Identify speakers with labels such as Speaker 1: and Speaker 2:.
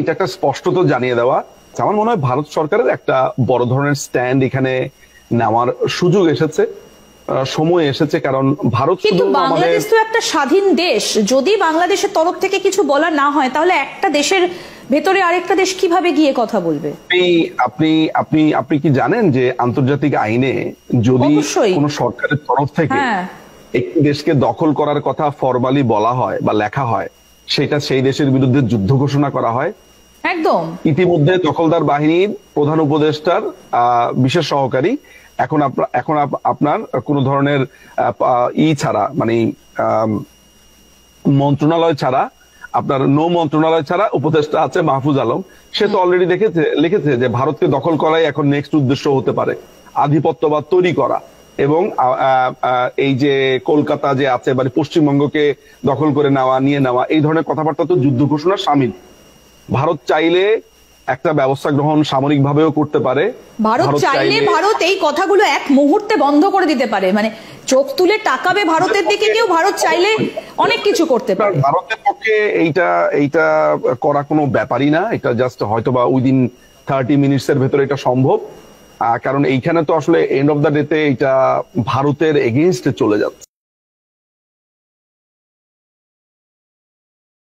Speaker 1: এটা একটা স্পষ্টত জানিয়ে দেওয়া। আমার মনে হয় ভারত সরকারের একটা বড় ধরনের স্ট্যান্ড এখানে নেওয়ার সুযোগ এসেছে, সময় এসেছে। কারণ ভারত
Speaker 2: কিন্তু বাংলাদেশ তো একটা স্বাধীন দেশ, যদি বাংলাদেশের তরফ থেকে কিছু বলা না হয় তাহলে একটা দেশের ভেতরে আরেকটা দেশ কিভাবে গিয়ে কথা বলবে?
Speaker 1: আপনি আপনি আপনি কি জানেন যে আন্তর্জাতিক আইনে যদি কোনো সরকারের তরফ থেকে একটি দেশকে দখল করার কথা ফরমালি বলা হয় বা লেখা হয়, সেটা সেই দেশের বিরুদ্ধে যুদ্ধ ঘোষণা করা হয়।
Speaker 2: একদম।
Speaker 1: ইতিমধ্যে দখলদার বাহিনীর প্রধান উপদেষ্টার বিশেষ সহকারী এখন আপনার কোন ধরনের ছাড়া, মানে মন্ত্রণালয় ছাড়া, আপনার মন্ত্রণালয় ছাড়া উপদেষ্টা আছে মাহফুজ আলম। সে তো অলরেডি লিখেছে যে ভারতকে দখল করাই এখন নেক্সট উদ্দেশ্য হতে পারে, আধিপত্যবাদ তৈরি করা। এবং এই যে কলকাতা যে আছে, মানে পশ্চিমবঙ্গকে দখল করে নেওয়া, নিয়ে নেওয়া, এই ধরনের কথাবার্তা তো যুদ্ধ ঘোষণা সামিল। ভারত চাইলে একটা ব্যবস্থা গ্রহণ সামরিক ভাবেও করতে পারে।
Speaker 2: ভারত এই কথাগুলো এক মুহূর্তে বন্ধ করে দিতে পারে, মানে চোখ তুলে তাকাবে ভারতের দিকে কেউ, ভারত চাইলে অনেক কিছু করতে পারে।
Speaker 1: ভারতের পক্ষে এইটা করা কোনো ব্যাপারই না। এটা জাস্ট হয়তোবা উইদিন 30 মিনিটস এর ভেতরে এটা সম্ভব। কারণ এইখানে তো আসলে এন্ড অফ দ্য ডে তে এটা ভারতের এগেইনস্টে চলে যাচ্ছে।